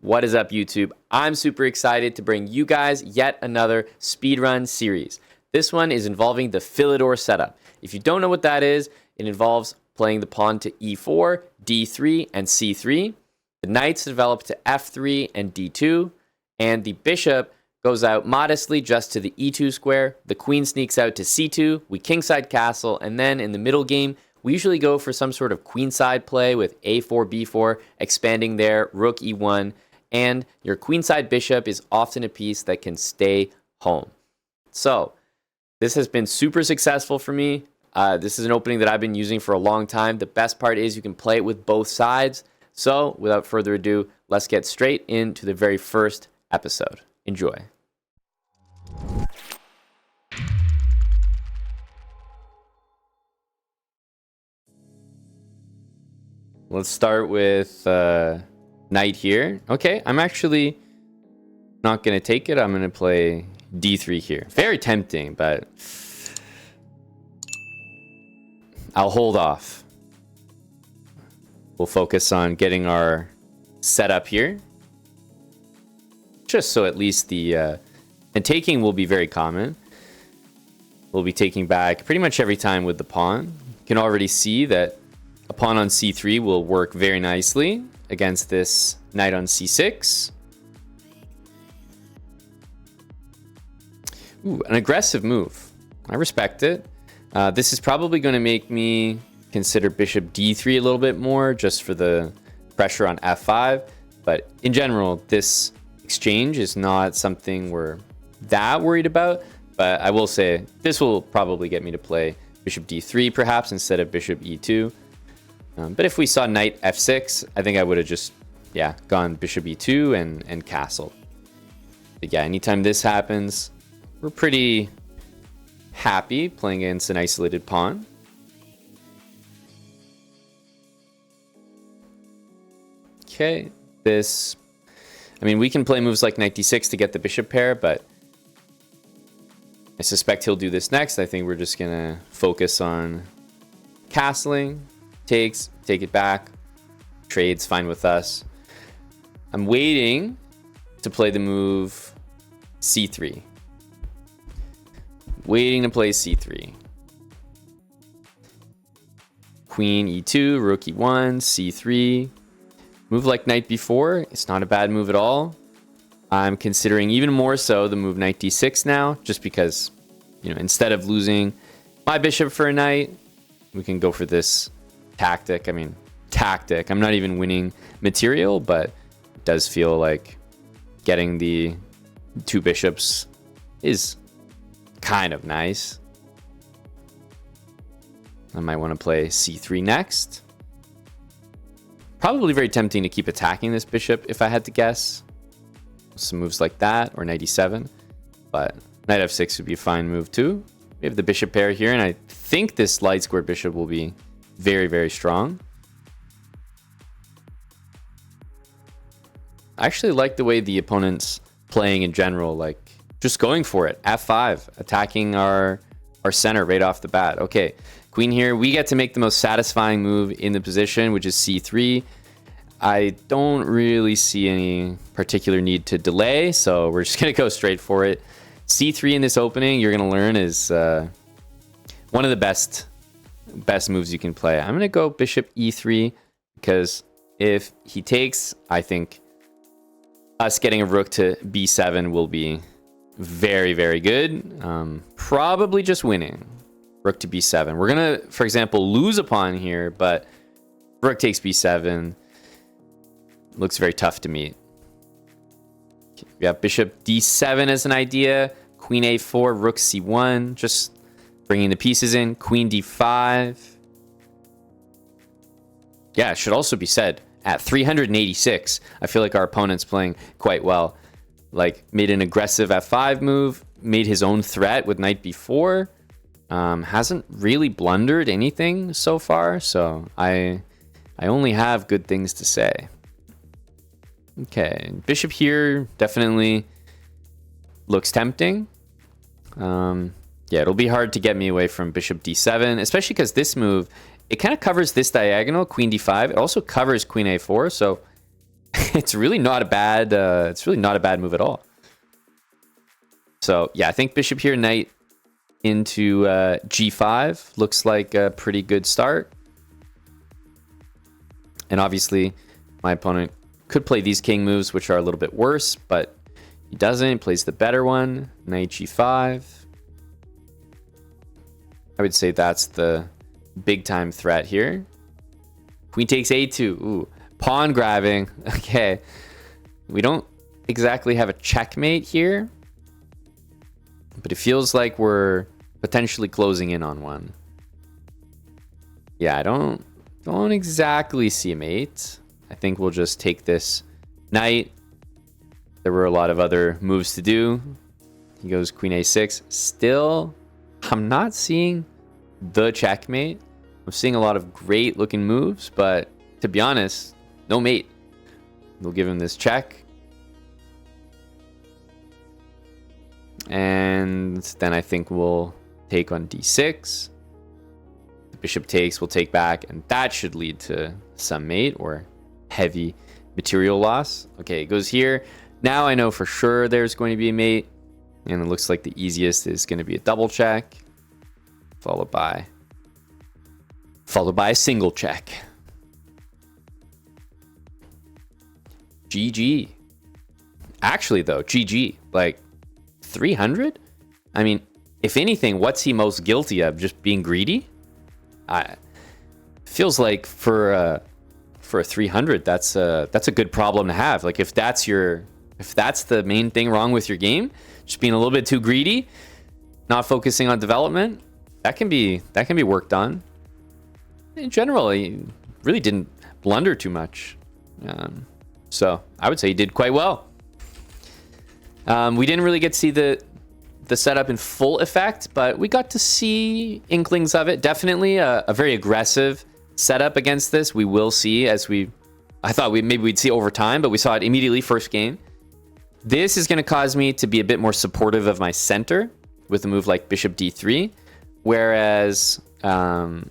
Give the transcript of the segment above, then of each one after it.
What is up, YouTube? I'm super excited to bring you guys yet another speedrun series. This one is involving the Philidor setup. If you don't know what that is, it involves playing the pawn to e4, d3, and c3. The knights develop to f3 and d2, and the bishop goes out modestly just to the e2 square. The queen sneaks out to c2, we kingside castle, and then in the middle game, we usually go for some sort of queenside play with a4, b4, expanding there, rook e1, and your queenside bishop is often a piece that can stay home. So this has been super successful for me. This is an opening that I've been using for a long time. The best part is you can play it with both sides. So without further ado, let's get straight into the very first episode. Enjoy. Let's start with knight here. Okay, I'm actually not going to take it. I'm going to play d3 here. Very tempting, but I'll hold off. We'll focus on getting our setup here. Just so at least the... and taking will be very common. We'll be taking back pretty much every time with the pawn. You can already see that a pawn on c3 will work very nicely against this knight on c6. Ooh, an aggressive move. I respect it. This is probably going to make me consider bishop d3 a little bit more just for the pressure on f5. But in general, this exchange is not something we're that worried about. But I will say this will probably get me to play bishop d3 perhaps instead of bishop e2. But if we saw knight f6, I think I would have just, gone bishop e2 and castled. But yeah, anytime this happens, we're pretty happy playing against an isolated pawn. Okay, we can play moves like knight d6 to get the bishop pair, but I suspect he'll do this next. I think we're just gonna focus on castling. Take it back. Trade's fine with us. I'm waiting to play the move c3. Waiting to play c3. Queen e2, rook e1, c3. Move like knight b4. It's not a bad move at all. I'm considering even more so the move knight d6 now, just because, instead of losing my bishop for a knight, we can go for this tactic. I'm not even winning material, but it does feel like getting the two bishops is kind of nice. I might want to play c3 next. Probably very tempting to keep attacking this bishop if I had to guess. Some moves like that, or knight e7. But knight f6 would be a fine move too. We have the bishop pair here, and I think this light square bishop will be very, very strong. I actually like the way the opponent's playing in general, like just going for it. f5, attacking our center right off the bat. Okay, queen here. We get to make the most satisfying move in the position, which is c3. I don't really see any particular need to delay, so we're just going to go straight for it. c3 in this opening, you're going to learn, is one of the best moves you can play. I'm going to go bishop e3 because if he takes, I think us getting a rook to b7 will be very, very good. Probably just winning. Rook to b7. We're going to, for example, lose a pawn here, but rook takes b7. Looks very tough to meet. We have bishop d7 as an idea. Queen a4, rook c1. Just bringing the pieces in. Queen d5. Yeah, it should also be said, at 386, I feel like our opponent's playing quite well. Like, made an aggressive f5 move, made his own threat with knight b4. Hasn't really blundered anything so far, so I only have good things to say. Okay, bishop here definitely looks tempting. It'll be hard to get me away from bishop d7, especially because this move, it kind of covers this diagonal, queen d5. It also covers queen a4, so it's really not a bad move at all. So yeah, I think bishop here, knight into g5 looks like a pretty good start. And obviously my opponent could play these king moves, which are a little bit worse, but he doesn't. He plays the better one, knight g5. I would say that's the big time threat here. Queen takes a2. Ooh, pawn grabbing. Okay, we don't exactly have a checkmate here, but it feels like we're potentially closing in on one. Yeah, I don't exactly see a mate. I think we'll just take this knight. There were a lot of other moves to do. He goes queen a6. Still, I'm not seeing the checkmate. I'm seeing a lot of great looking moves, but to be honest, no mate. We'll give him this check. And then I think we'll take on d6. The bishop takes, we'll take back, and that should lead to some mate or heavy material loss. Okay, it goes here. Now I know for sure there's going to be a mate, and it looks like the easiest is going to be a double check, followed by a single check. GG. Actually, though, GG. Like, 300? I mean, if anything, what's he most guilty of? Just being greedy? Feels like for a 300, that's a good problem to have. Like, if that's the main thing wrong with your game, just being a little bit too greedy, not focusing on development, that can be worked on. In general, he really didn't blunder too much. So I would say he did quite well. We didn't really get to see the setup in full effect, but we got to see inklings of it. Definitely a very aggressive setup against this. We will see I thought maybe we'd see over time, but we saw it immediately first game. This is going to cause me to be a bit more supportive of my center with a move like bishop d3, whereas knight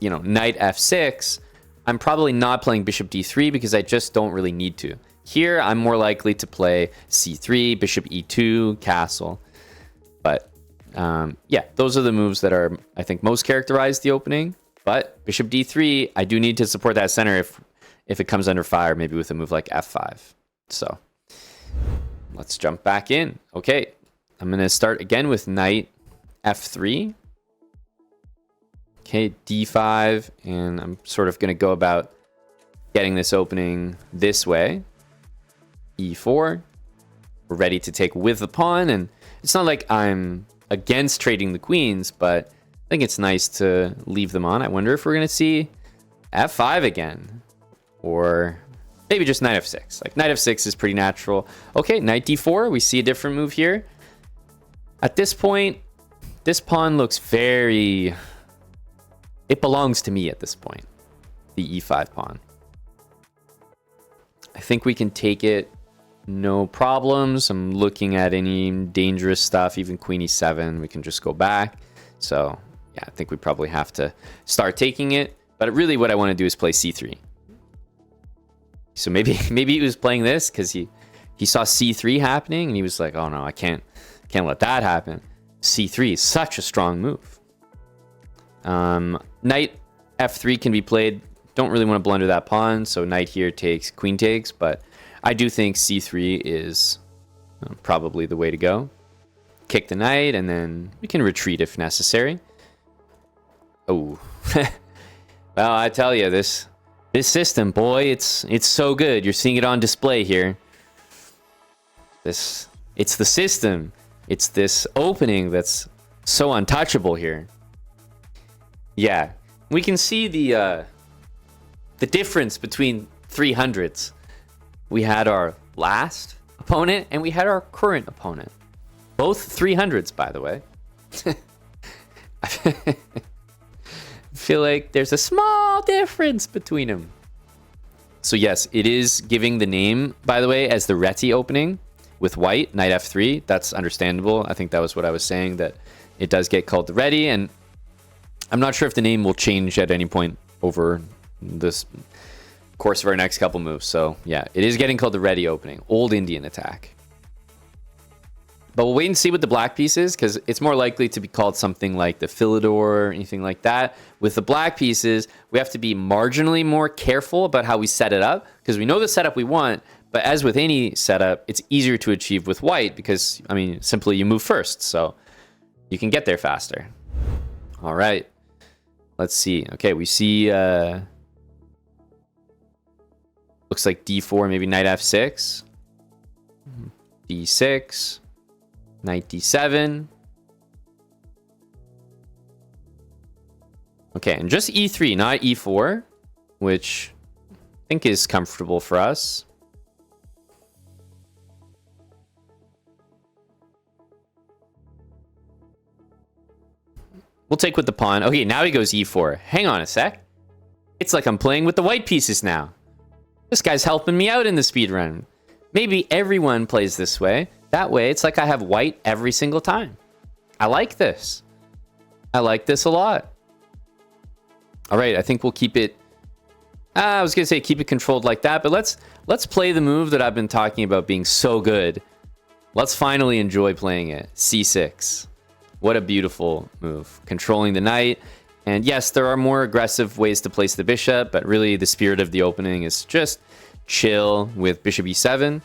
f6, I'm probably not playing bishop d3 because I just don't really need to. Here, I'm more likely to play c3, bishop e2, castle. But yeah, those are the moves that are, I think, most characterize the opening. But bishop d3, I do need to support that center if it comes under fire, maybe with a move like f5. So let's jump back in. Okay, I'm going to start again with knight f3. Okay, d5, and I'm sort of going to go about getting this opening this way. e4. We're ready to take with the pawn, and it's not like I'm against trading the queens, but I think it's nice to leave them on. I wonder if we're going to see f5 again, or maybe just knight f6. Like, knight f6 is pretty natural. Okay, knight d4. We see a different move here. At this point, this pawn looks very... It belongs to me at this point, the e5 pawn. I think we can take it, no problems. I'm looking at any dangerous stuff, even queen e7. We can just go back. So yeah, I think we probably have to start taking it. But really what I want to do is play c3. So maybe he was playing this because he saw c3 happening and he was like, oh no, I can't let that happen. c3 is such a strong move. Knight f3 can be played. Don't really want to blunder that pawn, so knight here takes, queen takes, but I do think c3 is probably the way to go. Kick the knight, and then we can retreat if necessary. Oh, well, I tell you, this system, boy, it's so good. You're seeing it on display here. It's the system. It's this opening that's so untouchable here. Yeah, we can see the difference between 300s. We had our last opponent and we had our current opponent. Both 300s, by the way. I feel like there's a small difference between them. So yes, it is giving the name, by the way, as the Reti opening with white, knight f3. That's understandable. I think that was what I was saying, that it does get called the Reti, and I'm not sure if the name will change at any point over this course of our next couple moves. So yeah, it is getting called the ready opening, old Indian attack. But we'll wait and see with the black pieces, because it's more likely to be called something like the Philidor or anything like that. With the black pieces, we have to be marginally more careful about how we set it up, because we know the setup we want. But as with any setup, it's easier to achieve with white because, I mean, simply you move first. So you can get there faster. All right. Let's see. Okay, we see... looks like d4, maybe knight f6. d6. Knight d7. Okay, and just e3, not e4, which I think is comfortable for us. We'll take with the pawn. Okay, now he goes e4. Hang on a sec. It's like I'm playing with the white pieces now. This guy's helping me out in the speedrun. Maybe everyone plays this way. That way, it's like I have white every single time. I like this. I like this a lot. All right, I think we'll keep it... I was going to say keep it controlled like that, but let's play the move that I've been talking about being so good. Let's finally enjoy playing it. c6. What a beautiful move. Controlling the knight. And yes, there are more aggressive ways to place the bishop, but really the spirit of the opening is just chill with bishop e7.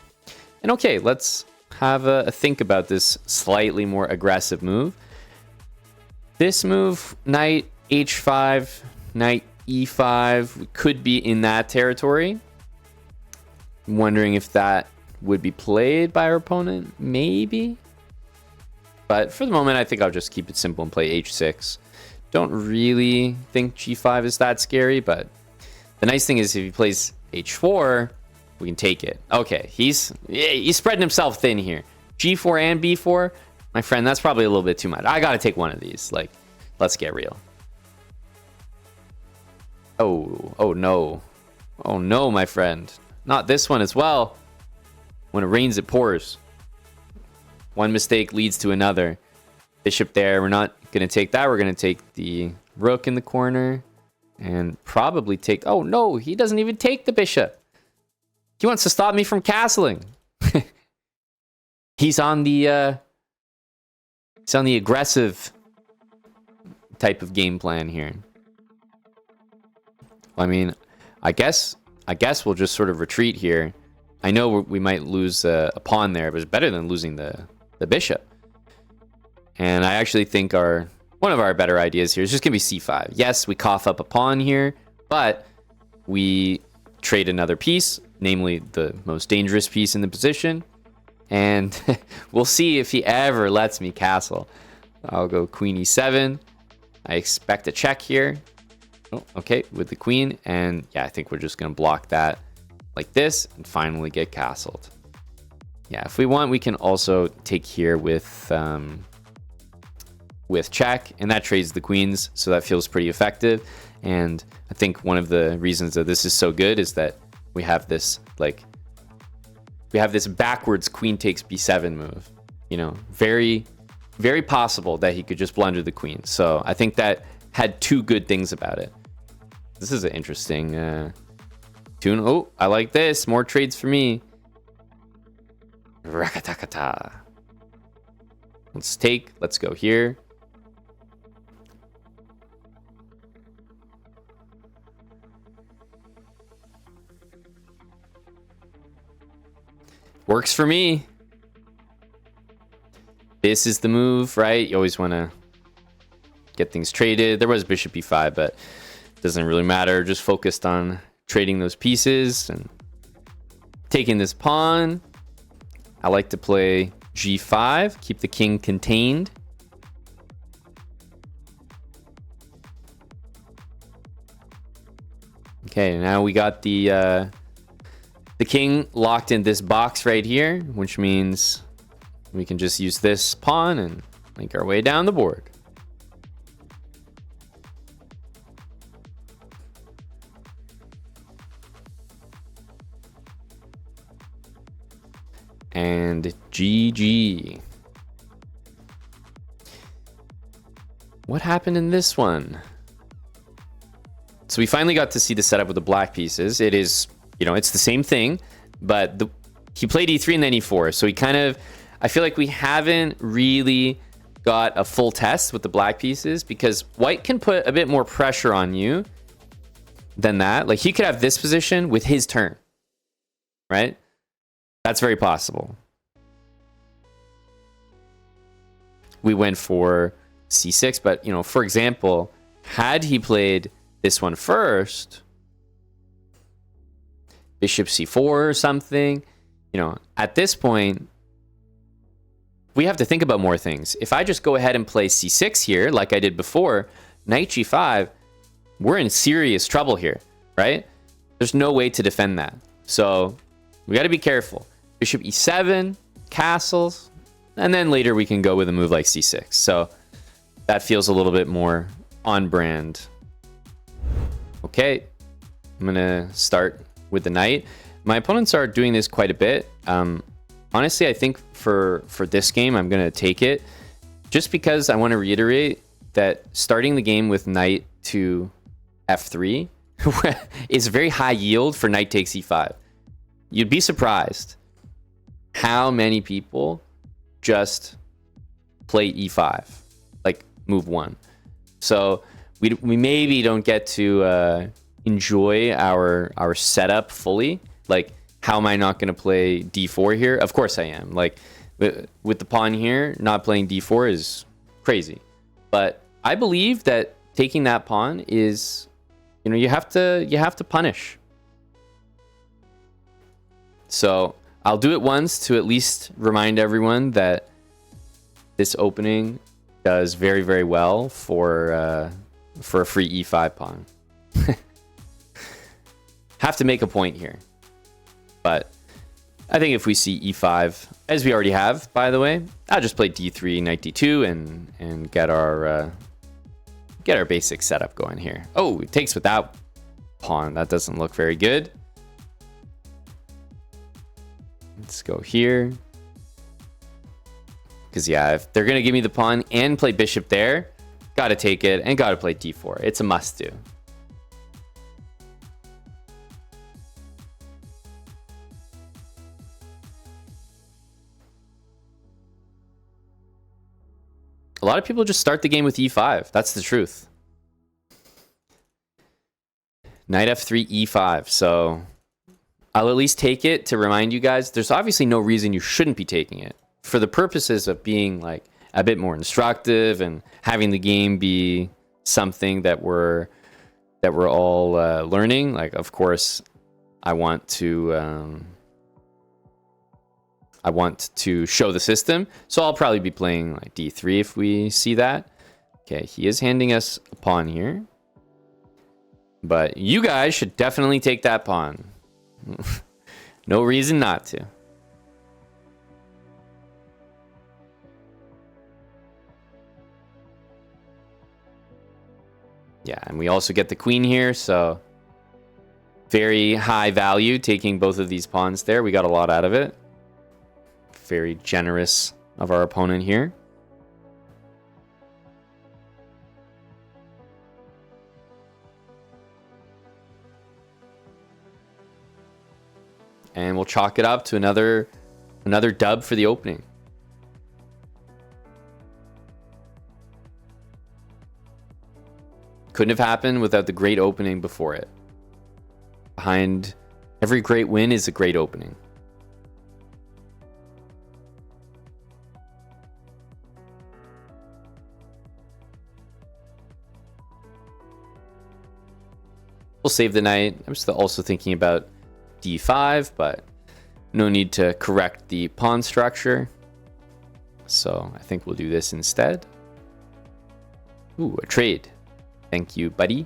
And okay, let's have a think about this slightly more aggressive move. This move, knight h5, knight e5, we could be in that territory. I'm wondering if that would be played by our opponent, maybe. But for the moment, I think I'll just keep it simple and play h6. Don't really think g5 is that scary, but the nice thing is if he plays h4, we can take it. Okay, he's spreading himself thin here. g4 and b4, my friend, that's probably a little bit too much. I gotta take one of these. Like, let's get real. Oh no. Oh no, my friend. Not this one as well. When it rains, it pours. One mistake leads to another. Bishop there. We're not going to take that. We're going to take the rook in the corner. And probably take... Oh, no. He doesn't even take the bishop. He wants to stop me from castling. He's on the aggressive type of game plan here. I mean, I guess we'll just sort of retreat here. I know we might lose a pawn there, but it's better than losing the bishop. And I actually think one of our better ideas here is just going to be c5. Yes, we cough up a pawn here, but we trade another piece, namely the most dangerous piece in the position. And we'll see if he ever lets me castle. I'll go queen e7. I expect a check here. Oh, okay, with the queen. And yeah, I think we're just going to block that like this and finally get castled. Yeah, if we want, we can also take here with check, and that trades the queens, so that feels pretty effective. And I think one of the reasons that this is so good is that we have this backwards queen takes b7 move. You know, very, very possible that he could just blunder the queen. So I think that had two good things about it. This is an interesting tune. Oh, I like this. More trades for me. Rakatakata. Let's go here. Works for me. This is the move, right? You always want to get things traded. There was bishop e5, but it doesn't really matter. Just focused on trading those pieces and taking this pawn. I like to play g5, keep the king contained. Okay, now we got the king locked in this box right here, which means we can just use this pawn and make our way down the board. And GG. What happened in this one? So we finally got to see the setup with the black pieces. It is, you know, it's the same thing, but he played e3 and then e4. So he kind of, I feel like we haven't really got a full test with the black pieces because white can put a bit more pressure on you than that. Like he could have this position with his turn, right? That's very possible. We went for c6, but, you know, for example, had he played this one first, bishop c4 or something, you know, at this point, we have to think about more things. If I just go ahead and play c6 here, like I did before, knight g5, we're in serious trouble here, right? There's no way to defend that. So we got to be careful. Bishop e7, castles, and then later we can go with a move like c6. So that feels a little bit more on brand. Okay, I'm gonna start with the knight. My opponents are doing this quite a bit. Honestly, I think for this game, I'm gonna take it just because I want to reiterate that starting the game with knight to f3 is very high yield for knight takes e5. You'd be surprised how many people just play e5, like move 1. So we maybe don't get to enjoy our setup fully. Like, how am I not going to play d4 here? Of course I am. Like, with the pawn here, not playing d4 is crazy. But I believe that taking that pawn is, you know, you have to punish. So I'll do it once to at least remind everyone that this opening does very, very well for a free e5 pawn. Have to make a point here. But I think if we see e5, as we already have, by the way, I'll just play d3, knight d2, and get our basic setup going here. Oh, it takes without pawn. That doesn't look very good. Let's go here. Because, yeah, if they're going to give me the pawn and play bishop there, got to take it and got to play d4. It's a must-do. A lot of people just start the game with e5. That's the truth. Knight f3, e5. So I'll at least take it to remind you guys. There's obviously no reason you shouldn't be taking it. For the purposes of being like a bit more instructive and having the game be something that we're all learning. Like, of course, I want to show the system. So I'll probably be playing like d3 if we see that. Okay, he is handing us a pawn here. But you guys should definitely take that pawn. No reason not to. Yeah, and we also get the queen here, so very high value taking both of these pawns there. We got a lot out of it. Very generous of our opponent here. And we'll chalk it up to another dub for the opening. Couldn't have happened without the great opening before it. Behind every great win is a great opening. We'll save the knight. I'm still also thinking about d5, but no need to correct the pawn structure. So I think we'll do this instead. Ooh, a trade. Thank you, buddy.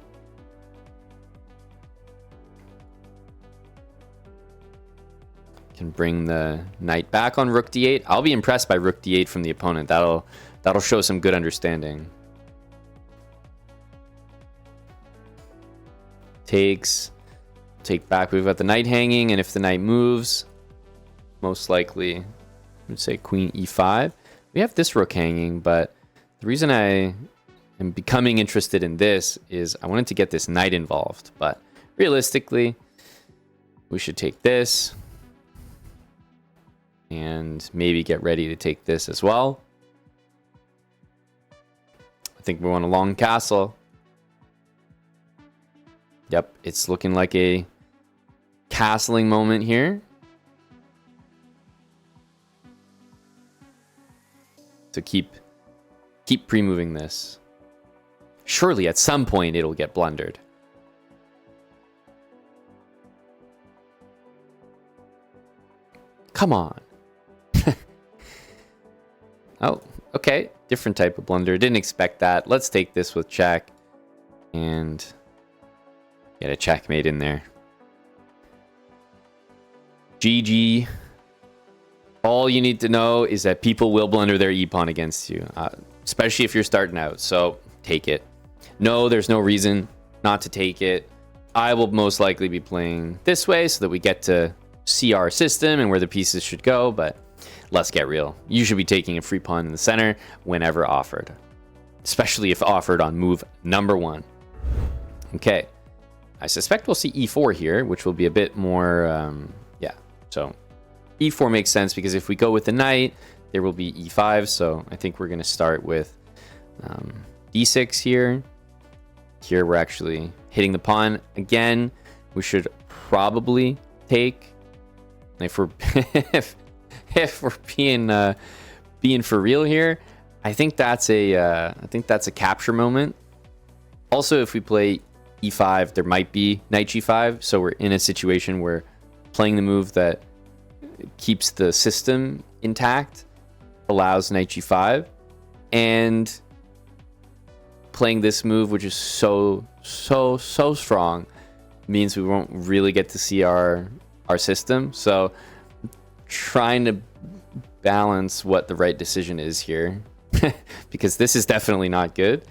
Can bring the knight back on rook d8. I'll be impressed by rook d8 from the opponent. That'll show some good understanding. Takes. Take back. We've got the knight hanging, and if the knight moves, most likely, I would say queen e5. We have this rook hanging, but the reason I am becoming interested in this is I wanted to get this knight involved, but realistically, we should take this and maybe get ready to take this as well. I think we want a long castle. Yep, it's looking like a castling moment here. So keep pre-moving this. Surely at some point it'll get blundered. Come on. Oh, okay. Different type of blunder. Didn't expect that. Let's take this with check and get a checkmate in there. GG. All you need to know is that people will blunder their e-pawn against you, especially if you're starting out. So take it. No, there's no reason not to take it. I will most likely be playing this way so that we get to see our system and where the pieces should go, but let's get real. You should be taking a free pawn in the center whenever offered, especially if offered on move number 1. Okay, I suspect we'll see e4 here, which will be a bit more, yeah. So e4 makes sense because if we go with the knight, there will be e5. So I think we're going to start with d6 here. Here we're actually hitting the pawn again. We should probably take, if we're if we're being for real here, I think that's a capture moment. Also, if we play e5, there might be knight g5, so we're in a situation where playing the move that keeps the system intact allows knight g5, and playing this move, which is so strong, means we won't really get to see our system. So trying to balance what the right decision is here because this is definitely not good.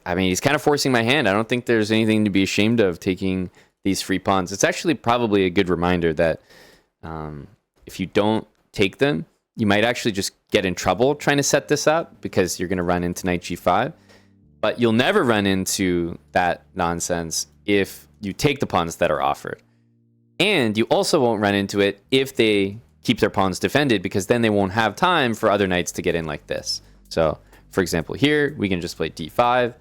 I mean, he's kind of forcing my hand. I don't think there's anything to be ashamed of taking these free pawns. It's actually probably a good reminder that if you don't take them, you might actually just get in trouble trying to set this up because you're going to run into knight g5. But you'll never run into that nonsense if you take the pawns that are offered. And you also won't run into it if they keep their pawns defended, because then they won't have time for other knights to get in like this. So, for example, here, we can just play d5.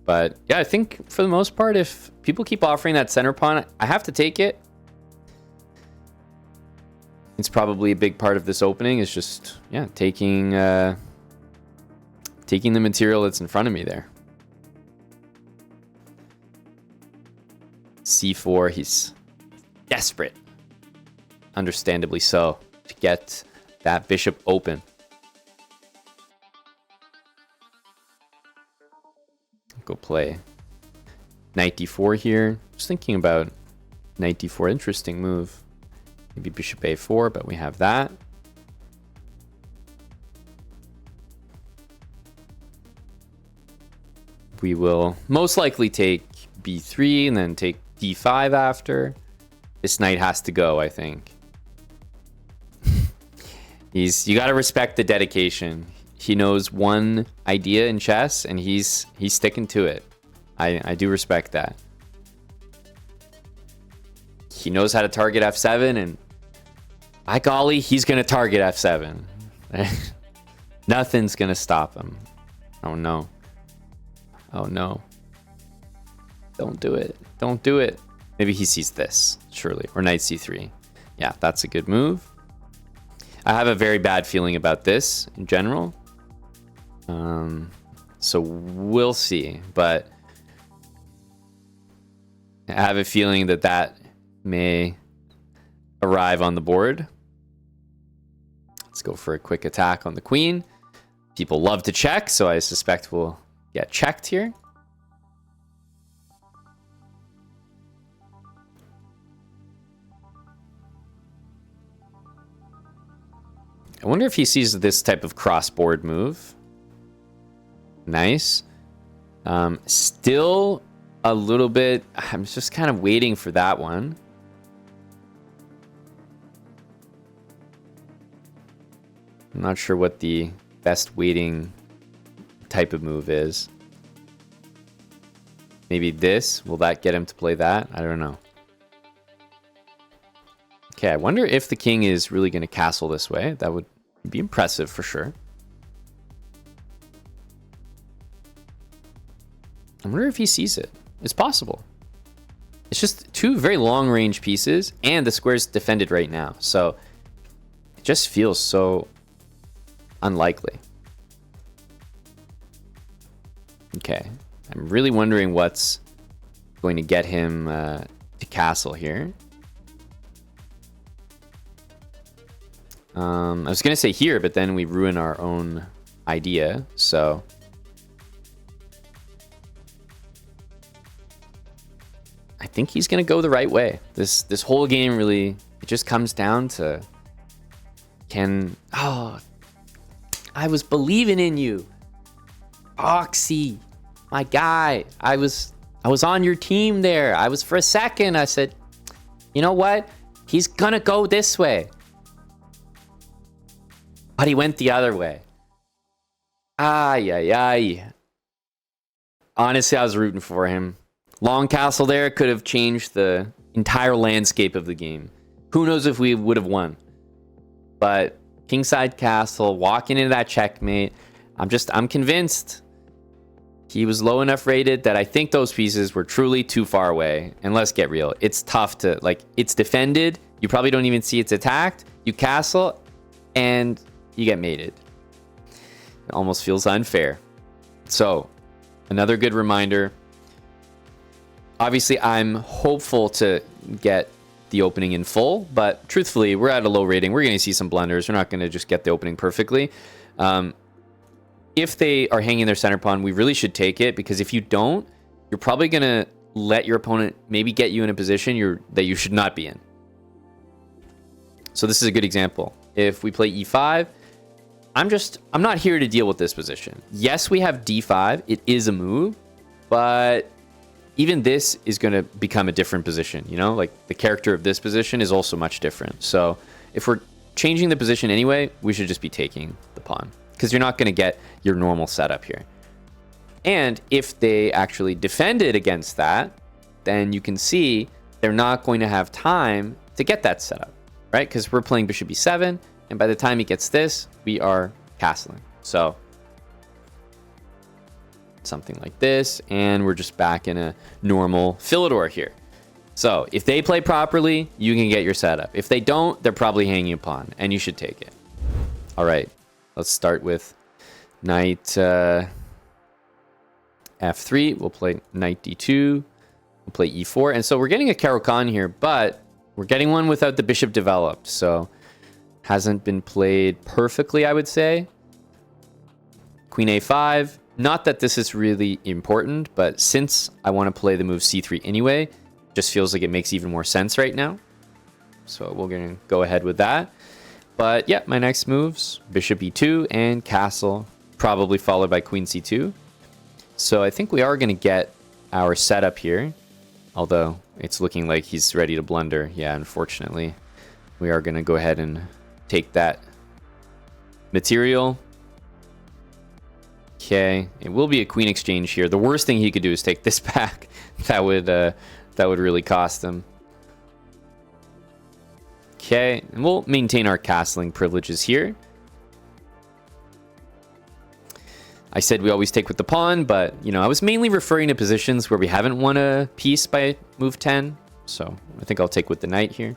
But yeah, I think for the most part, if people keep offering that center pawn, I have to take it. It's probably a big part of this opening is just, yeah, taking the material that's in front of me there. c4, he's desperate, understandably so, to get that bishop open. Go play knight d4 here. Just thinking about knight d4, interesting move. Maybe bishop a4, but we have that. We will most likely take b3 and then take d5 after. This knight has to go, I think. You got to respect the dedication. He knows one idea in chess and he's sticking to it. I do respect that. He knows how to target f7, and by golly, he's going to target f7. Nothing's going to stop him. Oh no. Oh no. Don't do it. Don't do it. Maybe he sees this, surely. Or knight c3. Yeah, that's a good move. I have a very bad feeling about this in general. So we'll see. But I have a feeling that that may arrive on the board. Let's go for a quick attack on the queen. People love to check, so I suspect we'll get checked here. I wonder if he sees this type of cross-board move. Nice. Still a little bit... I'm just kind of waiting for that one. I'm not sure what the best waiting type of move is. Maybe this. Will that get him to play that? I don't know. Okay, I wonder if the king is really going to castle this way. That would be impressive for sure. I wonder if he sees it. It's possible. It's just two very long range pieces, and the square's defended right now. So it just feels so unlikely. Okay. I'm really wondering what's going to get him to castle here. I was going to say here, but then we ruin our own idea. So I think he's going to go the right way. This whole game really, it just comes down to I was believing in you. Oxy, my guy. I was on your team there. I was for a second. I said, you know what? He's going to go this way. But he went the other way. Ay. Honestly, I was rooting for him. Long castle there could have changed the entire landscape of the game. Who knows if we would have won. But kingside castle, walking into that checkmate, I'm convinced he was low enough rated that I think those pieces were truly too far away. And let's get real. It's tough to, like, it's defended. You probably don't even see it's attacked. You castle, and you get mated. It almost feels unfair. So, another good reminder. Obviously, I'm hopeful to get the opening in full, but truthfully, we're at a low rating. We're going to see some blunders. We're not going to just get the opening perfectly. If they are hanging their center pawn, we really should take it, because if you don't, you're probably going to let your opponent maybe get you in a position that you should not be in. So this is a good example. If we play e5, I'm not here to deal with this position. Yes, we have d5. It is a move, but even this is going to become a different position, you know? Like, the character of this position is also much different. So if we're changing the position anyway, we should just be taking the pawn, because you're not going to get your normal setup here. And if they actually defended against that, then you can see they're not going to have time to get that setup, right? Because we're playing bishop e7, and by the time he gets this, we are castling. So something like this, and we're just back in a normal Philidor here. So if they play properly, you can get your setup. If they don't, they're probably hanging a pawn, and you should take it. All right, let's start with knight f3. We'll play knight d2. We'll play e4. And so we're getting a Caro-Kann here, but we're getting one without the bishop developed. So hasn't been played perfectly, I would say. Queen a5. Not that this is really important, but since I want to play the move c3 anyway, just feels like it makes even more sense right now. So we're going to go ahead with that. But yeah, my next moves, bishop e2 and castle, probably followed by queen c2. So I think we are going to get our setup here, although it's looking like he's ready to blunder. Yeah, unfortunately, we are going to go ahead and take that material. Okay, it will be a queen exchange here. The worst thing he could do is take this back. That would really cost him. Okay, and we'll maintain our castling privileges here. I said we always take with the pawn, but you know, I was mainly referring to positions where we haven't won a piece by move 10. So I think I'll take with the knight here.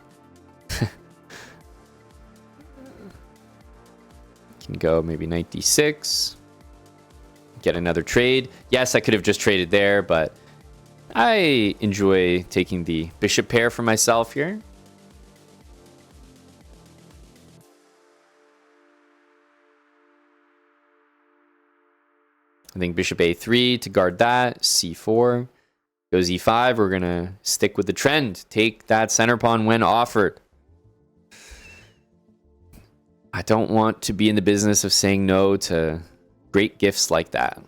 Can go maybe knight d6. Get another trade. Yes, I could have just traded there, but I enjoy taking the bishop pair for myself here. I think bishop a3 to guard that. c4 goes e5. We're going to stick with the trend. Take that center pawn when offered. I don't want to be in the business of saying no to great gifts like that.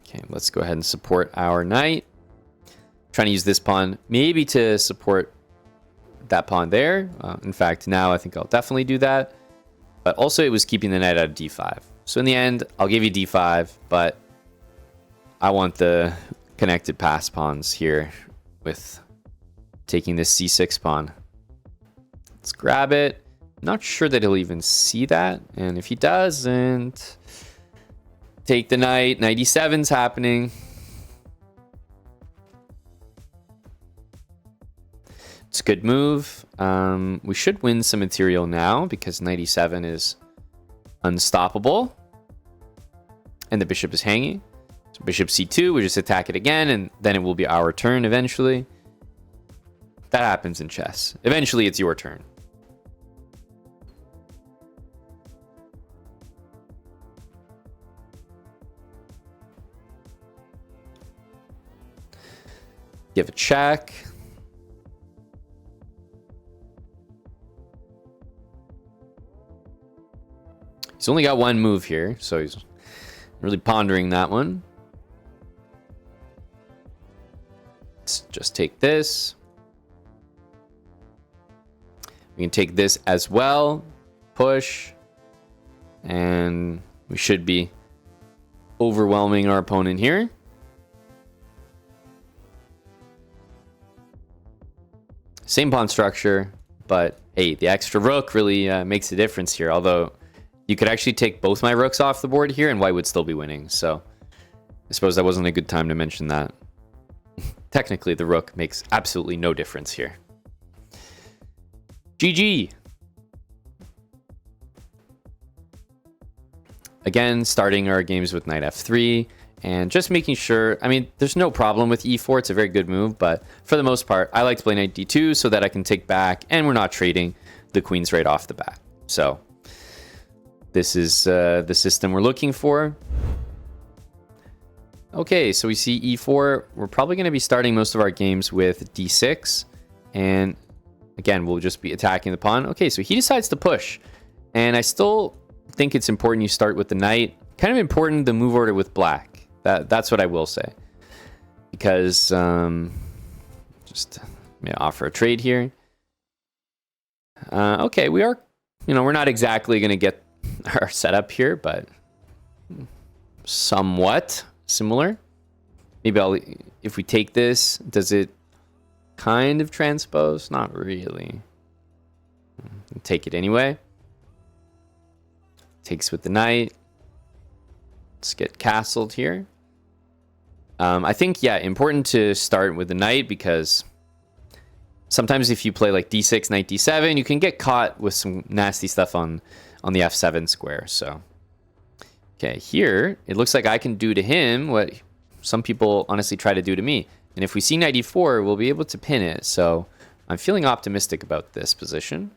Okay, let's go ahead and support our knight. Trying to use this pawn maybe to support that pawn there. In fact, now I think I'll definitely do that. But also it was keeping the knight out of d5. So in the end, I'll give you d5, but I want the connected pass pawns here with taking this c6 pawn. Let's grab it. Not sure that he'll even see that. And if he doesn't, take the knight. Knight e7's happening. It's a good move. We should win some material now because knight e7 is unstoppable. And the bishop is hanging. So bishop c2, we just attack it again, and then it will be our turn eventually. That happens in chess. Eventually, it's your turn. Give a check. He's only got one move here, so he's really pondering that one. Let's just take this. We can take this as well. Push. And we should be overwhelming our opponent here. Same pawn structure, but hey, the extra rook really makes a difference here. Although you could actually take both my rooks off the board here and white would still be winning. So I suppose that wasn't a good time to mention that. Technically, the rook makes absolutely no difference here. GG. Again, starting our games with knight f3 and just making sure, I mean, there's no problem with e4. It's a very good move, but for the most part, I like to play knight d2 so that I can take back and we're not trading the queens right off the bat. So this is the system we're looking for. Okay, so we see e4. We're probably going to be starting most of our games with d6. And again, we'll just be attacking the pawn. Okay, so he decides to push. And I still think it's important you start with the knight. Kind of important the move order with black. That's what I will say. Because just offer a trade here. Okay, we are, we're not exactly going to get our setup here, but somewhat similar. Maybe if we take this, does it kind of transpose? Not really. Take it anyway. Takes with the knight. Let's get castled here. I think, yeah, important to start with the knight because sometimes if you play like d6, knight d7, you can get caught with some nasty stuff on the f7 square. So, okay, here, it looks like I can do to him what some people honestly try to do to me. And if we see knight e4, we'll be able to pin it. So I'm feeling optimistic about this position.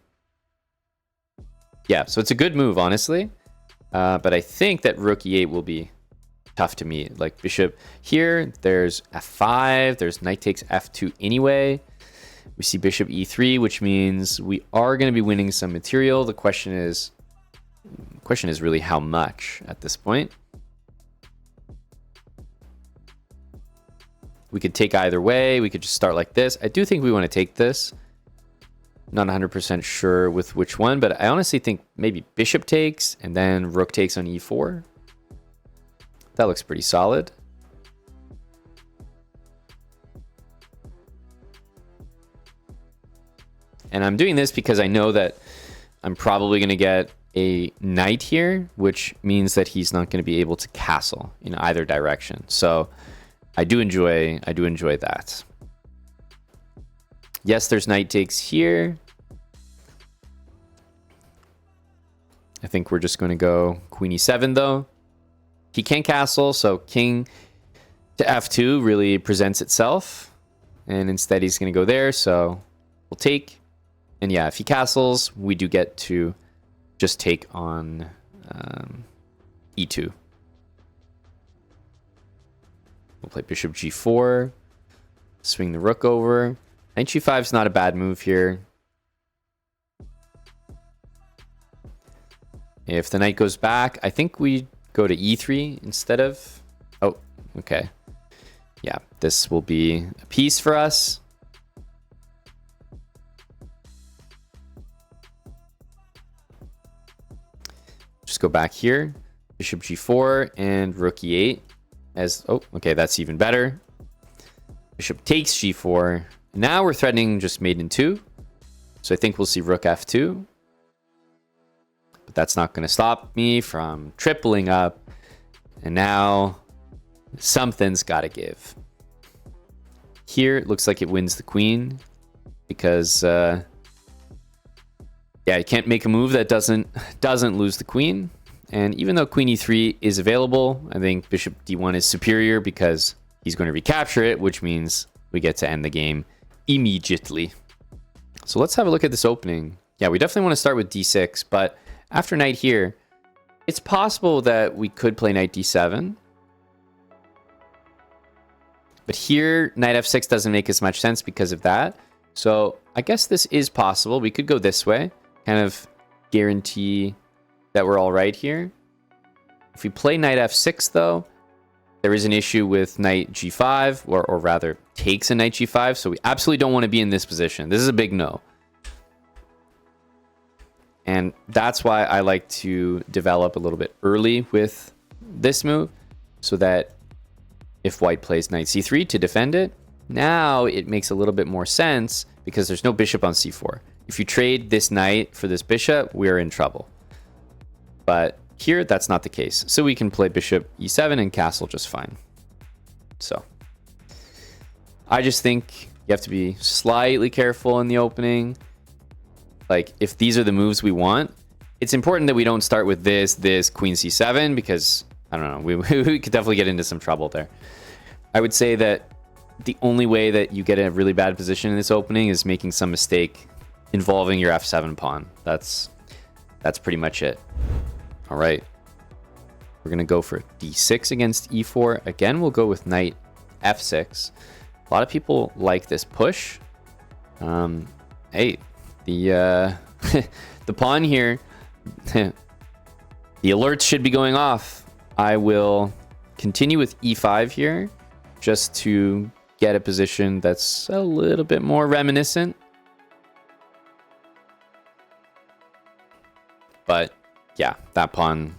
Yeah, so it's a good move, honestly. But I think that rook e8 will be tough to meet. Like bishop here, there's f5, there's knight takes f2 anyway. We see bishop e3, which means we are going to be winning some material. The question is really how much at this point. We could take either way. We could just start like this. I do think we want to take this. Not 100% sure with which one, but I honestly think maybe bishop takes and then rook takes on e4. That looks pretty solid. And I'm doing this because I know that I'm probably going to get a knight here, which means that he's not going to be able to castle in either direction. So I do enjoy that. Yes, there's knight takes here. I think we're just going to go queen e7 though. He can't castle, so king to f2 really presents itself. And instead he's going to go there, so we'll take. And yeah, if he castles, we do get to just take on e2. We'll play bishop g4. Swing the rook over. Knight g5 is not a bad move here. If the knight goes back, I think we go to e3 instead of... Oh, okay. Yeah, this will be a piece for us. just go back here. Bishop g4 and rook e8. Oh, okay, that's even better. Bishop takes g4. Now we're threatening just mate in 2. So I think we'll see rook f2. But that's not going to stop me from tripling up. And now something's got to give. Here, it looks like it wins the queen. Because, yeah, you can't make a move that doesn't lose the queen. And even though queen e3 is available, I think bishop d1 is superior because he's going to recapture it, which means we get to end the game immediately. So let's have a look at this opening. Yeah, we definitely want to start with d6, but after knight here, it's possible that we could play knight d7. But here, knight f6 doesn't make as much sense because of that. So I guess this is possible. We could go this way, kind of guarantee that we're all right here. If we play knight f6, though, there is an issue with knight g5, or rather takes a knight g5. So we absolutely don't want to be in this position. This is a big no. And that's why I like to develop a little bit early with this move, so that if white plays knight c3 to defend it, now it makes a little bit more sense because there's no bishop on c4. If you trade this knight for this bishop, we're in trouble. But here, that's not the case. So we can play bishop e7 and castle just fine. So I just think you have to be slightly careful in the opening. Like, if these are the moves we want, it's important that we don't start with this queen c7, because, I don't know, we could definitely get into some trouble there. I would say that the only way that you get in a really bad position in this opening is making some mistake involving your f7 pawn. That's pretty much it. All right. We're going to go for d6 against e4. Again, we'll go with knight f6. A lot of people like this push. Hey, the the pawn here, the alerts should be going off. I will continue with e5 here just to get a position that's a little bit more reminiscent. But yeah, that pawn,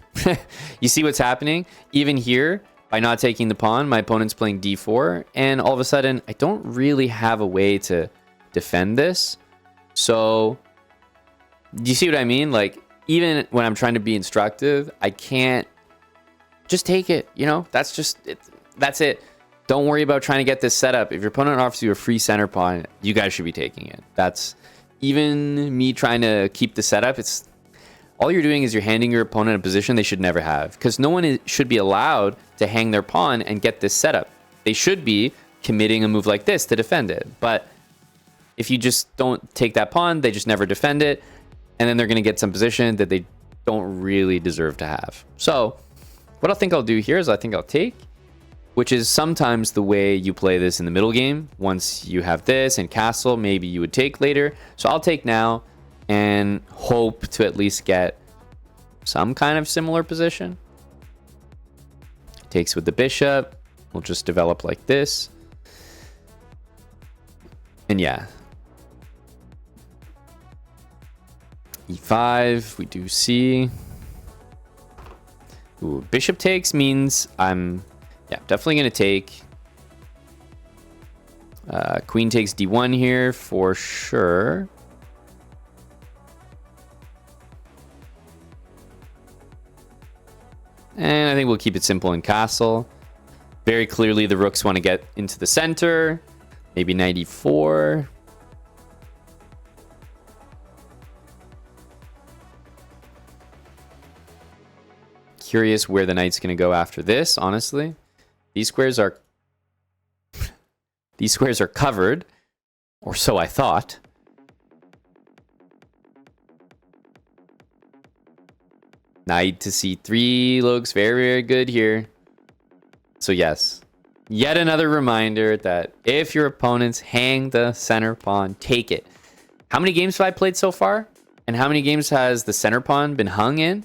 you see what's happening? Even here, by not taking the pawn, my opponent's playing d4, and all of a sudden, I don't really have a way to defend this. So, do you see what I mean? Like, even when I'm trying to be instructive, I can't just take it, you know? That's just it. That's it. Don't worry about trying to get this set up. If your opponent offers you a free center pawn, you guys should be taking it. That's even me trying to keep the setup. It's all you're doing is you're handing your opponent a position they should never have, because no one should be allowed to hang their pawn and get this setup. They should be committing a move like this to defend it. But if you just don't take that pawn, they just never defend it, and then they're going to get some position that they don't really deserve to have. So what I think I'll do here is I think I'll take, which is sometimes the way you play this in the middle game. Once you have this and castle, maybe you would take later. So I'll take now and hope to at least get some kind of similar position. Takes with the bishop. We'll just develop like this. And yeah. e5, we do see. Ooh, bishop takes means I'm definitely going to take. Queen takes d1 here for sure. And I think we'll keep it simple in castle. Very clearly the rooks want to get into the center. Maybe knight e4. Curious where the knight's going to go after this, honestly. These squares are covered, or so I thought. Knight to c3 looks very, very good here. So yes, yet another reminder that if your opponents hang the center pawn, take it. How many games have I played so far? And how many games has the center pawn been hung in?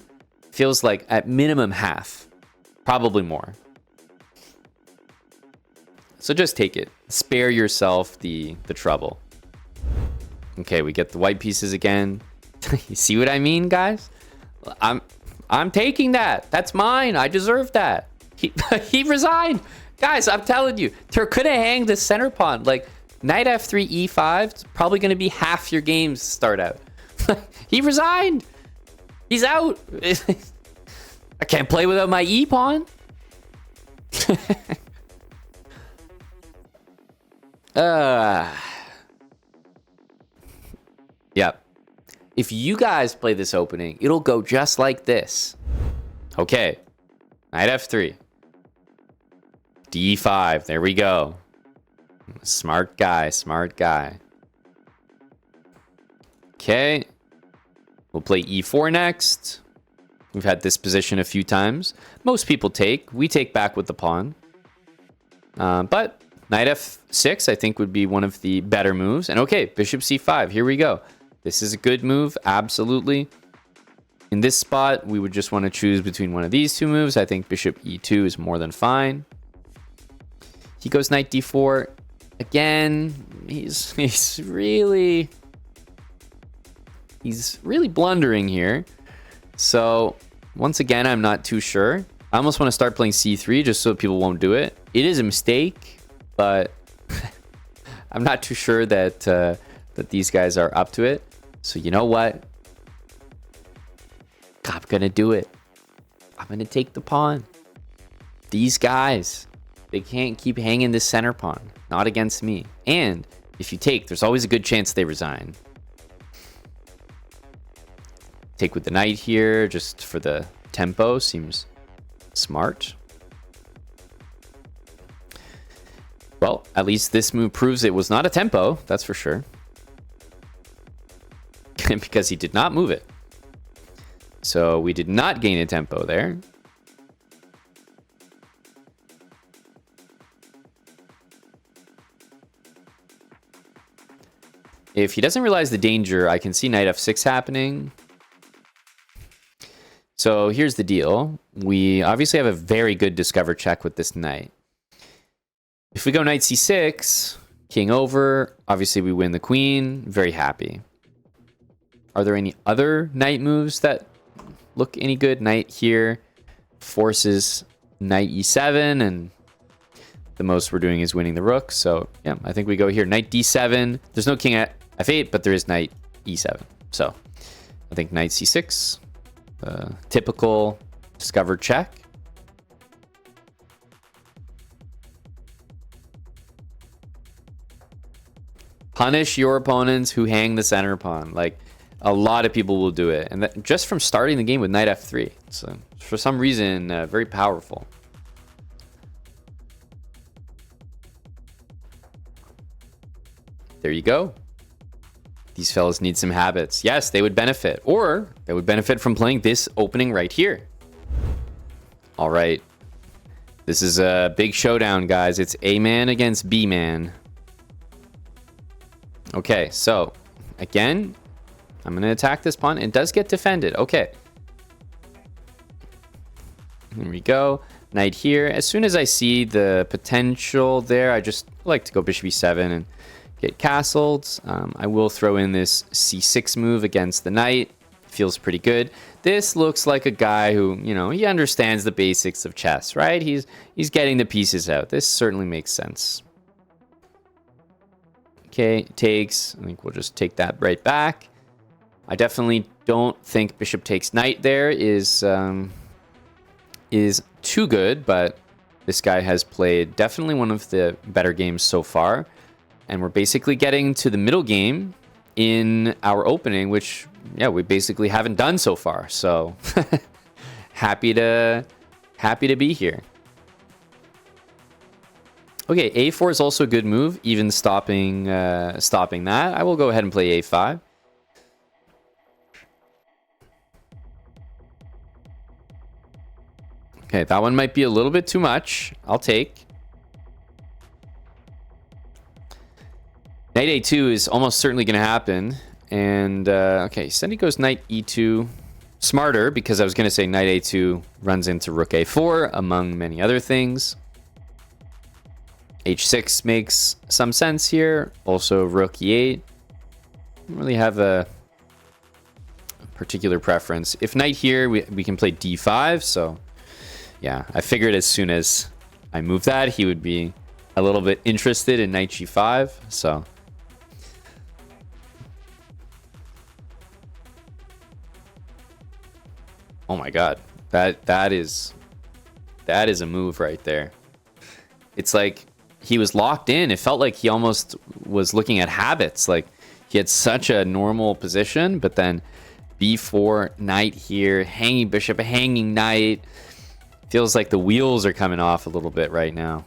Feels like at minimum half, probably more. So just take it. Spare yourself the trouble. Okay, we get the white pieces again. You see what I mean, guys? I'm I'm taking that. That's mine. I deserve that. He resigned. Guys, I'm telling you, Tur could have hanged the center pawn. Like, knight f3, e5, it's probably going to be half your games start out. He resigned. He's out. I can't play without my e pawn. Yeah. If you guys play this opening, it'll go just like this. Okay. Knight f3. d5. There we go. Smart guy. Smart guy. Okay. We'll play e4 next. We've had this position a few times. Most people take. We take back with the pawn. But knight f6, I think, would be one of the better moves. And okay, bishop c5. Here we go. This is a good move. Absolutely. In this spot, we would just want to choose between one of these two moves. I think bishop e2 is more than fine. He goes knight d4. Again, he's really blundering here. So once again, I'm not too sure. I almost want to start playing c3 just so people won't do it. It is a mistake, but I'm not too sure that that these guys are up to it. So you know what? I'm gonna do it. I'm gonna take the pawn. These guys, they can't keep hanging this center pawn. Not against me. And if you take, there's always a good chance they resign. Take with the knight here, just for the tempo. Seems smart. Well, at least this move proves it was not a tempo. That's for sure. Because he did not move it. So we did not gain a tempo there. If he doesn't realize the danger, I can see knight f6 happening. So here's the deal. We obviously have a very good discover check with this knight. If we go knight c6, king over, obviously we win the queen. Very happy. Are there any other knight moves that look any good? Knight here forces knight e7, and the most we're doing is winning the rook. So yeah, I think we go here. Knight d7. There's no king at f8, but there is knight e7. So I think knight c6, typical discover check. Punish your opponents who hang the center pawn. Like, a lot of people will do it. And that, just from starting the game with knight f3. So for some reason, very powerful. There you go. These fellas need some habits. Yes, they would benefit. Or they would benefit from playing this opening right here. All right. This is a big showdown, guys. It's A man against B man. Okay, so again, I'm going to attack this pawn. It does get defended. Okay. Here we go. Knight here. As soon as I see the potential there, I just like to go bishop e7 and get castled. I will throw in this c6 move against the knight. Feels pretty good. This looks like a guy who, you know, he understands the basics of chess, right? He's getting the pieces out. This certainly makes sense. Okay, takes. I think we'll just take that right back. I definitely don't think bishop takes knight there is too good, but this guy has played definitely one of the better games so far. And we're basically getting to the middle game in our opening, which, yeah, we basically haven't done so far. So happy to be here. Okay, a4 is also a good move, even stopping that. I will go ahead and play a5. Okay, that one might be a little bit too much. I'll take. Knight a2 is almost certainly going to happen. And, okay, so then he goes knight e2. Smarter, because I was going to say knight a2 runs into rook a4, among many other things. h6 makes some sense here. Also, rook e8. Don't really have a particular preference. If knight here, we can play d5. So yeah, I figured as soon as I move that, he would be a little bit interested in knight g5. So oh my god, that is a move right there. It's like he was locked in. It felt like he almost was looking at habits. Like he had such a normal position, but then b4, knight here, hanging bishop, hanging knight. Feels like the wheels are coming off a little bit right now.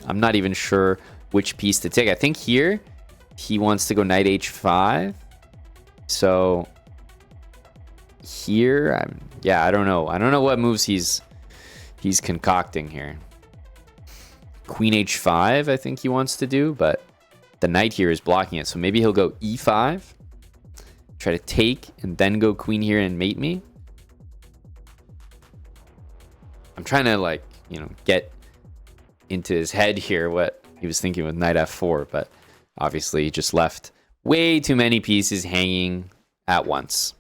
I'm not even sure which piece to take. I think here he wants to go knight h5. So here, yeah, I don't know. I don't know what moves he's concocting here. Queen h5, I think he wants to do, but the knight here is blocking it. So maybe he'll go e5, try to take, and then go queen here and mate me. I'm trying to, like, you know, get into his head here what he was thinking with knight f4, but obviously he just left way too many pieces hanging at once.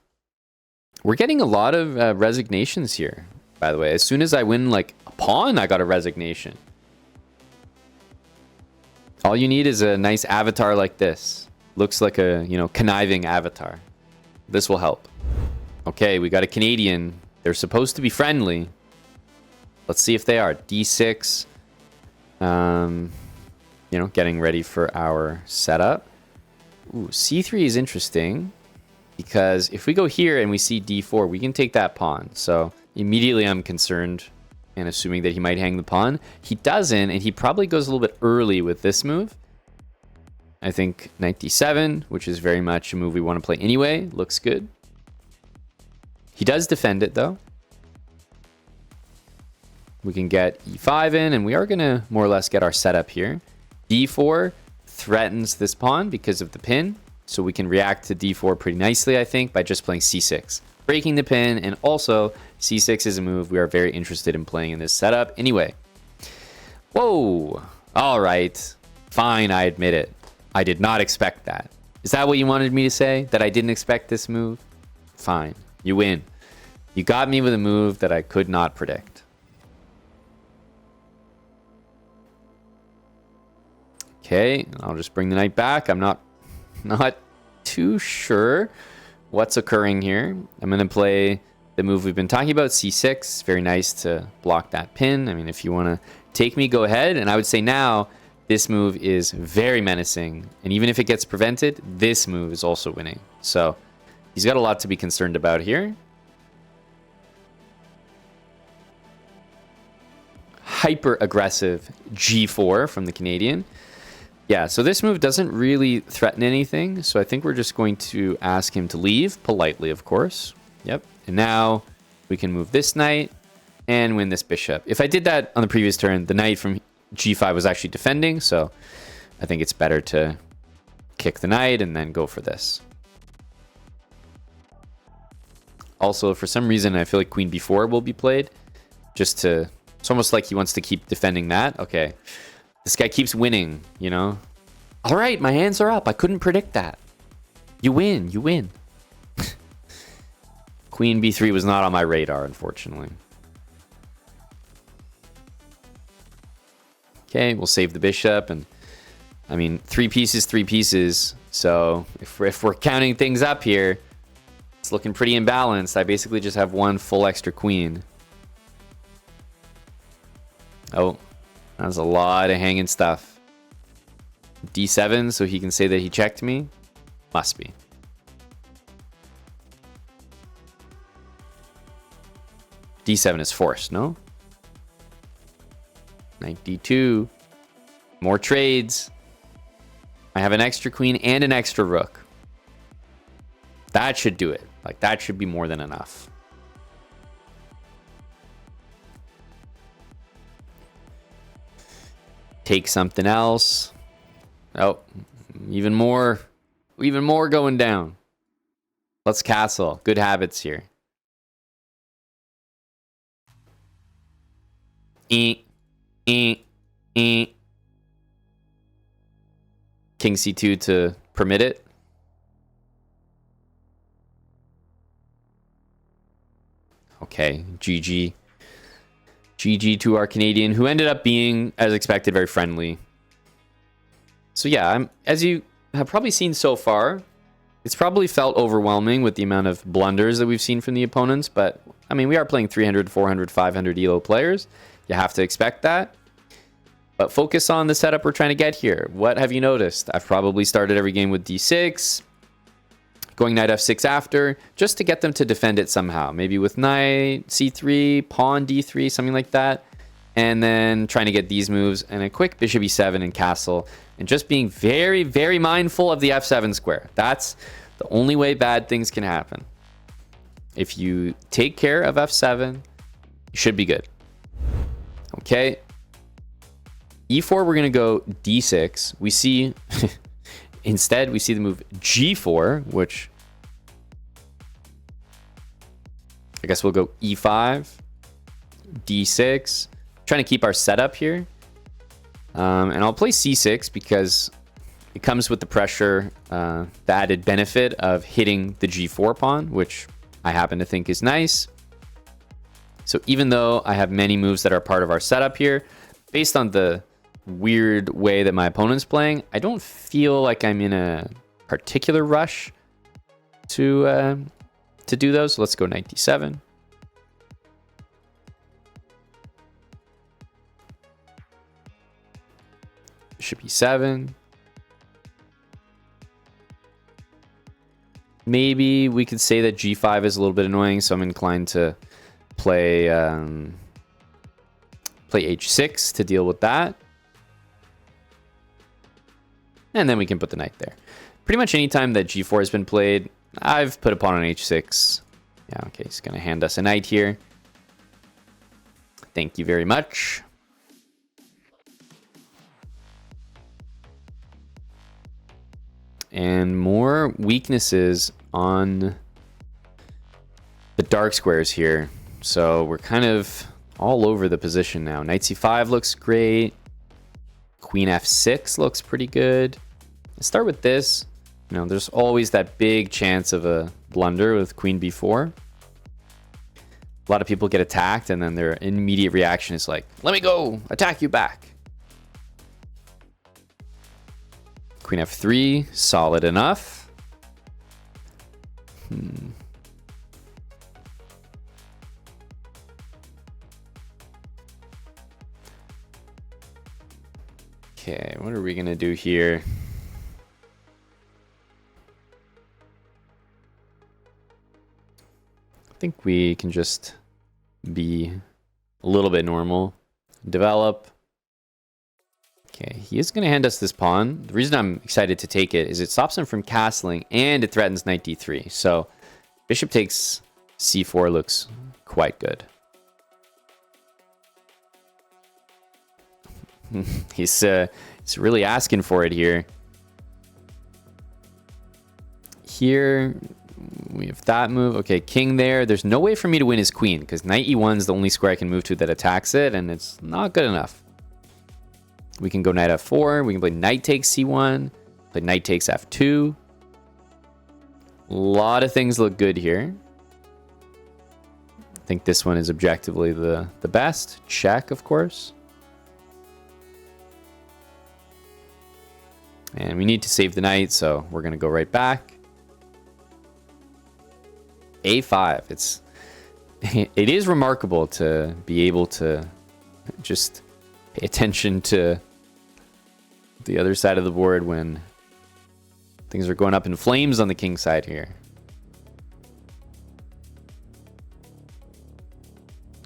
We're getting a lot of resignations here, by the way. As soon as I win, like, a pawn, I got a resignation. All you need is a nice avatar like this. Looks like a, you know, conniving avatar. This will help. Okay, we got a Canadian. They're supposed to be friendly. Let's see if they are. d6. You know, getting ready for our setup. Ooh, c3 is interesting, because if we go here and we see d4, we can take that pawn. So immediately I'm concerned and assuming that he might hang the pawn. He doesn't, and he probably goes a little bit early with this move. I think knight d7, which is very much a move we want to play anyway, looks good. He does defend it, though. We can get e5 in, and we are going to more or less get our setup here. d4 threatens this pawn because of the pin, so we can react to d4 pretty nicely, I think, by just playing c6. Breaking the pin, and also c6 is a move we are very interested in playing in this setup anyway. Whoa! All right. Fine, I admit it. I did not expect that. Is that what you wanted me to say? That I didn't expect this move? Fine. You win. You got me with a move that I could not predict. Okay, I'll just bring the knight back. I'm not too sure what's occurring here. I'm going to play the move we've been talking about, c6. Very nice to block that pin. I mean, if you want to take me, go ahead. And I would say now this move is very menacing. And even if it gets prevented, this move is also winning. So he's got a lot to be concerned about here. Hyper aggressive g4 from the Canadian. Yeah, so this move doesn't really threaten anything. So I think we're just going to ask him to leave, politely, of course. Yep. And now we can move this knight and win this bishop. If I did that on the previous turn, the knight from g5 was actually defending. So I think it's better to kick the knight and then go for this. Also, for some reason, I feel like queen b4 will be played. Just to... It's almost like he wants to keep defending that. Okay. This guy keeps winning, you know? All right, my hands are up. I couldn't predict that. You win. You win. Queen b3 was not on my radar, unfortunately. Okay, we'll save the bishop. And I mean, three pieces. So if we're counting things up here, it's looking pretty imbalanced. I basically just have one full extra queen. Oh, that's a lot of hanging stuff. d7, so he can say that he checked me? Must be. d7 is forced, no? Knight d2. More trades. I have an extra queen and an extra rook. That should do it. Like, that should be more than enough. Take something else. Oh, even more going down. Let's castle. Good habits here. King c2 to permit it. Okay, GG. GG to our Canadian, who ended up being, as expected, very friendly. So yeah, as you have probably seen so far, it's probably felt overwhelming with the amount of blunders that we've seen from the opponents. But, I mean, we are playing 300, 400, 500 ELO players. You have to expect that. But focus on the setup we're trying to get here. What have you noticed? I've probably started every game with D6. Going knight f6 after, just to get them to defend it somehow. Maybe with knight c3, pawn d3, something like that. And then trying to get these moves and a quick bishop e7 and castle. And just being very, very mindful of the f7 square. That's the only way bad things can happen. If you take care of f7, you should be good. Okay. e4, we're going to go d6. We see... Instead, we see the move g4, which I guess we'll go e5, d6, trying to keep our setup here. And I'll play c6 because it comes with the pressure, the added benefit of hitting the g4 pawn, which I happen to think is nice. So even though I have many moves that are part of our setup here, based on the weird way that my opponent's playing, I don't feel like I'm in a particular rush to do those. So let's go knight d7. Bishop e7. Maybe we could say that g5 is a little bit annoying, so I'm inclined to play h6 to deal with that. And then we can put the knight there. Pretty much any time that g4 has been played, I've put a pawn on h6. Yeah, okay, he's going to hand us a knight here. Thank you very much. And more weaknesses on the dark squares here. So we're kind of all over the position now. Knight c5 looks great. Queen f6 looks pretty good. Let's start with this. You know, there's always that big chance of a blunder with queen b4. A lot of people get attacked and then their immediate reaction is like, let me go, attack you back. Queen f3, solid enough. Okay, what are we gonna do here? I think we can just be a little bit normal. Develop. Okay, he is gonna hand us this pawn. The reason I'm excited to take it is it stops him from castling and it threatens knight d3. So bishop takes c4 looks quite good. He's really asking for it here. Here we have that move. Okay, king there. There's no way for me to win his queen because knight e1 is the only square I can move to that attacks it, and it's not good enough. We can go knight f4. We can play knight takes c1. Play knight takes f2. A lot of things look good here. I think this one is objectively the best. Check, of course. And we need to save the knight, so we're going to go right back. A5. It is remarkable to be able to just pay attention to the other side of the board when things are going up in flames on the king side here.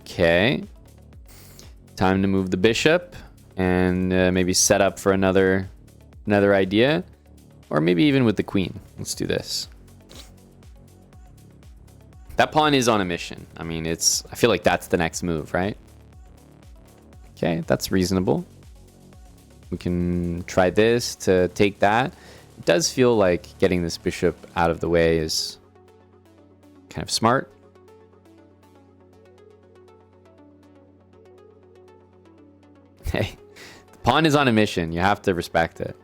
Okay. Time to move the bishop and maybe set up for another idea, or maybe even with the queen. Let's do this. That pawn is on a mission. I mean, I feel like that's the next move, right? Okay, that's reasonable. We can try this to take that. It does feel like getting this bishop out of the way is kind of smart. Hey, the pawn is on a mission. You have to respect it.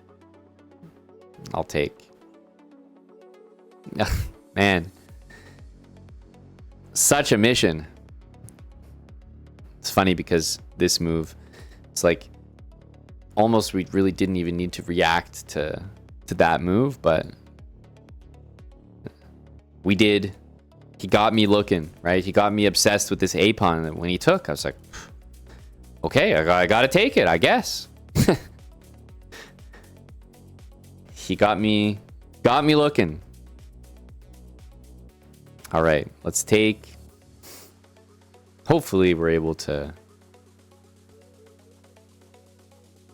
I'll take. Man. Such a mission. It's funny because this move, it's like almost we really didn't even need to react to that move, but we did. He got me looking, right? He got me obsessed with this A pawn. And when he took, I was like, okay, I got to take it, I guess. He got me looking. All right, let's take. Hopefully we're able to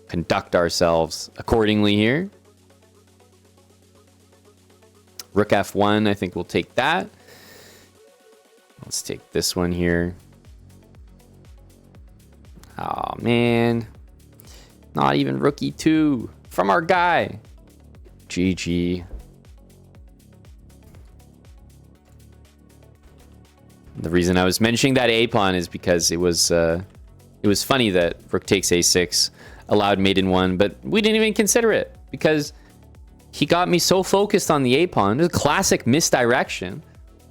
conduct ourselves accordingly here. Rook F1, I think we'll take that. Let's take this one here. Oh, man. Not even rook E2 from our guy. GG. The reason I was mentioning that A pawn is because it was funny that rook takes A6 allowed mate in 1, but we didn't even consider it because he got me so focused on the A pawn. It was a classic misdirection.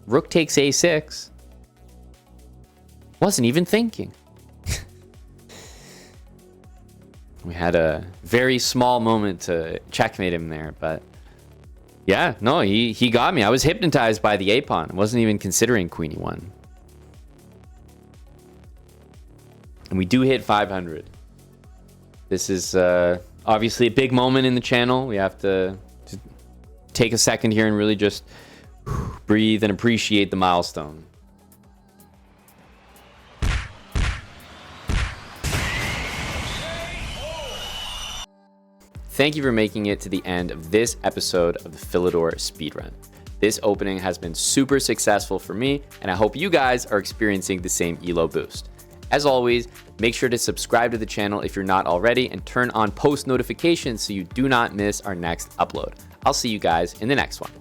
Rook takes A6. Wasn't even thinking. We had a very small moment to checkmate him there, but yeah, no, he got me. I was hypnotized by the A pawn. I wasn't even considering queen E1. And we do hit 500. This is obviously a big moment in the channel. We have to take a second here and really just breathe and appreciate the milestone. Thank you for making it to the end of this episode of the Philidor speedrun. This opening has been super successful for me, and I hope you guys are experiencing the same elo boost. As always, make sure to subscribe to the channel if you're not already and turn on post notifications so you do not miss our next upload. I'll see you guys in the next one.